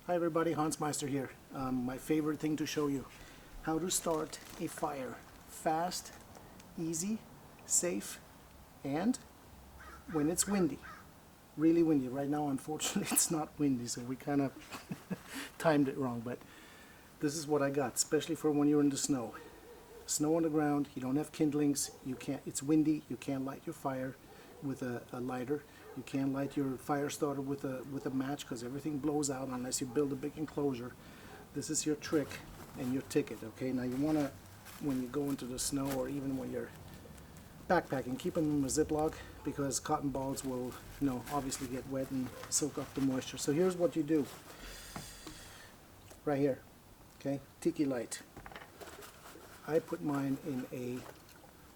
Hi everybody, Hansmeister here. My favorite thing to show you, how to start a fire fast, easy, safe, and when it's windy. Really windy. Right now unfortunately it's not windy, so we kind of timed it wrong, but this is what I got, especially for when you're in the snow. Snow on the ground, you don't have kindlings, it's windy, you can't light your fire with a lighter. You can't light your fire starter with a match because everything blows out unless you build a big enclosure. This is your trick and your ticket, okay? Now you want to, when you go into the snow or even when you're backpacking, keep them in a Ziploc because cotton balls will, obviously get wet and soak up the moisture. So here's what you do. Right here, okay? Tiki light. I put mine in a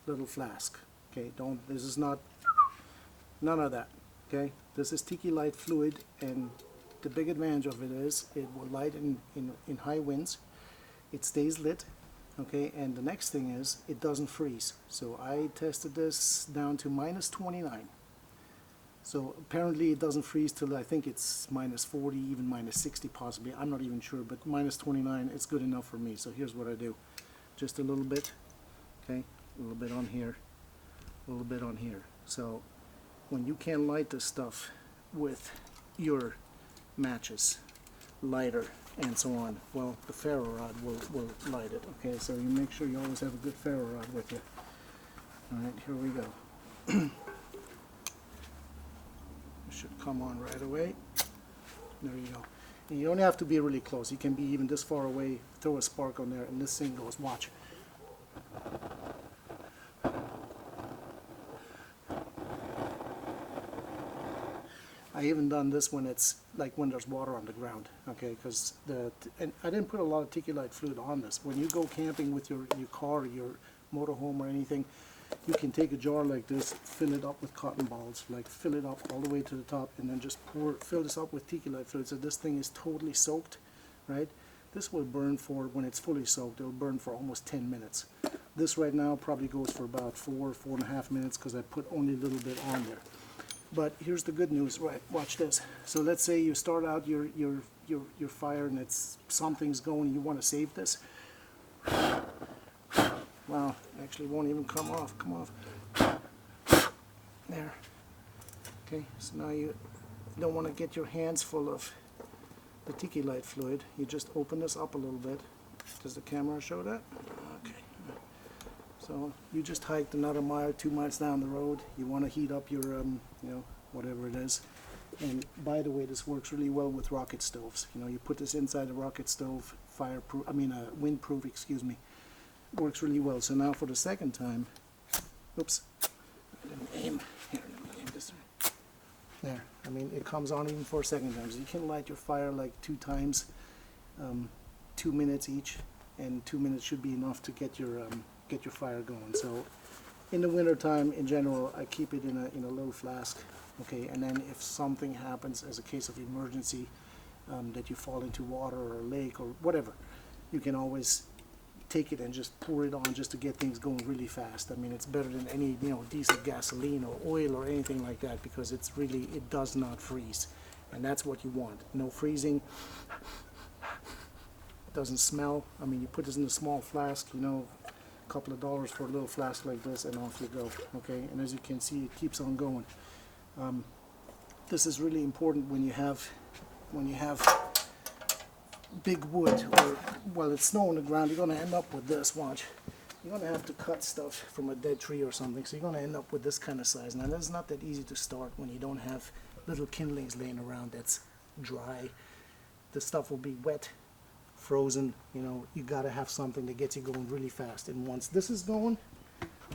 little flask, okay? This is not, none of that. Okay, this is Tiki light fluid, and the big advantage of it is it will light in high winds. It stays lit, okay, and the next thing is it doesn't freeze. So I tested this down to -29. So apparently it doesn't freeze till I think it's -40, even -60 possibly. I'm not even sure, but -29 is good enough for me. So here's what I do. Just a little bit, okay, a little bit on here, a little bit on here. So when you can't light this stuff with your matches, lighter, and so on, well, the ferro rod will light it, okay? So you make sure you always have a good ferro rod with you. Alright, here we go. It should come on right away. There you go. And you don't have to be really close. You can be even this far away, throw a spark on there, and this thing goes, watch. I even done this when it's like when there's water on the ground, okay? Because and I didn't put a lot of Tiki light fluid on this. When you go camping with your car, or your motorhome, or anything, you can take a jar like this, fill it up with cotton balls, like fill it up all the way to the top, and then just fill this up with Tiki light fluid. So this thing is totally soaked, right? This will burn for, when it's fully soaked, it'll burn for almost 10 minutes. This right now probably goes for about 4.5 minutes because I put only a little bit on there. But here's the good news, right? Watch this. So let's say you start out your fire and something's going. You want to save this. Wow, actually won't even come off. Come off. There. Okay. So now you don't want to get your hands full of the Tiki light fluid. You just open this up a little bit. Does the camera show that? Okay. So you just hiked another mile, 2 miles down the road. You want to heat up your, whatever it is. And by the way, this works really well with rocket stoves. You put this inside a rocket stove, windproof, excuse me. Works really well. So now for the second time, oops, I didn't aim. Here, let me aim this. There. I mean, it comes on even for a second time. So you can light your fire like 2 times, 2 minutes each, and 2 minutes should be enough to get your fire going. So in the winter time, in general, I keep it in a little flask, okay? And then if something happens as a case of emergency, that you fall into water or a lake or whatever, you can always take it and just pour it on just to get things going really fast. I mean, it's better than any diesel gasoline or oil or anything like that, because it does not freeze, and that's what you want. No freezing. Doesn't smell. I mean, you put this in a small flask, couple of dollars for a little flask like this, and off you go, okay? And as you can see, it keeps on going. This is really important when you have big wood, or well, it's snow on the ground. You're going to end up with this. Watch, you're going to have to cut stuff from a dead tree or something, so you're going to end up with this kind of size. Now that's not that easy to start when you don't have little kindlings laying around that's dry. The stuff will be wet, frozen. You got to have something that gets you going really fast. And once this is going,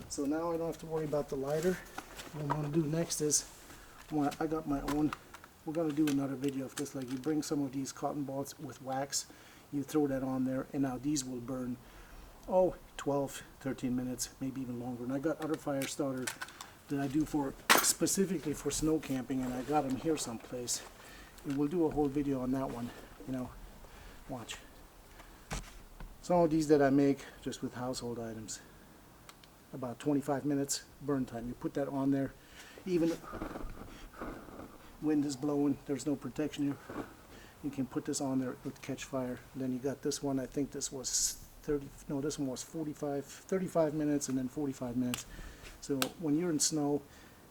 so now I don't have to worry about the lighter. What I'm going to do next is, I got my own. We're going to do another video of this. Like, you bring some of these cotton balls with wax, you throw that on there, and now these will burn 12, 13 minutes, maybe even longer. And I got other fire starters that I do specifically for snow camping, and I got them here someplace, and we'll do a whole video on that one. Watch. Some of these that I make just with household items, about 25 minutes burn time. You put that on there, even wind is blowing, there's no protection here. You can put this on there, it would catch fire. Then you got this one, I think this was 30, no, this one was 35 minutes and then 45 minutes. So when you're in snow,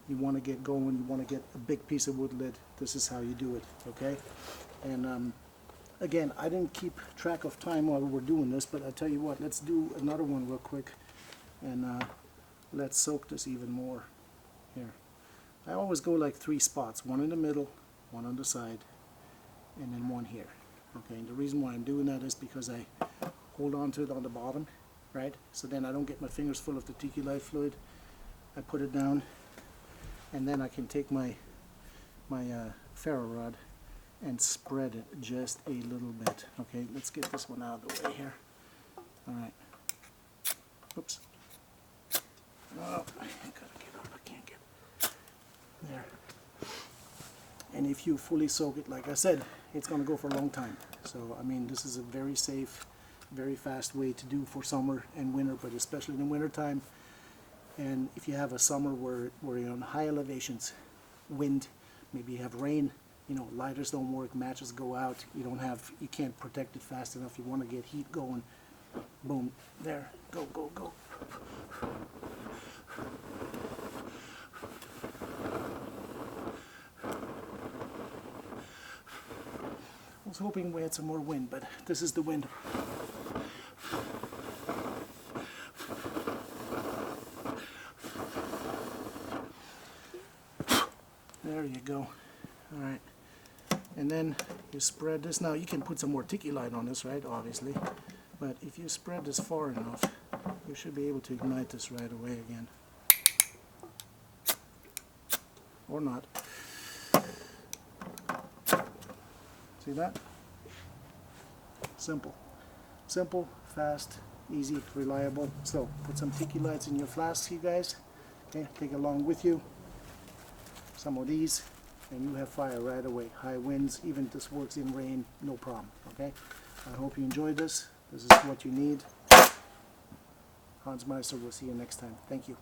you want to get going, you want to get a big piece of wood lit, this is how you do it, okay? And again, I didn't keep track of time while we were doing this, but I tell you what, let's do another one real quick, and let's soak this even more. Here, I always go like 3 spots, one in the middle, one on the side, and then one here. Okay, and the reason why I'm doing that is because I hold on to it on the bottom, right? So then I don't get my fingers full of the Tiki light fluid. I put it down, and then I can take my ferro rod and spread it just a little bit. Okay, let's get this one out of the way here. All right. Oops. Oh, I gotta get out. I can't get there. And if you fully soak it, like I said, it's going to go for a long time. So, I mean, this is a very safe, very fast way to do for summer and winter, but especially in the winter time. And if you have a summer where you're on high elevations, wind, maybe you have rain, you know, lighters don't work, matches go out, you can't protect it fast enough, you want to get heat going, boom, there, go, go, go. I was hoping we had some more wind, but this is the wind. There you go. All right. And then you spread this. Now you can put some more Tiki light on this, right? Obviously. But if you spread this far enough, you should be able to ignite this right away again. Or not. See that? Simple. Simple, fast, easy, reliable. So put some Tiki lights in your flasks, you guys. Okay, take along with you some of these, and you have fire right away. High winds, even if this works in rain, no problem. Okay, I hope you enjoyed this. This is what you need. Hansmeister, we'll see you next time. Thank you.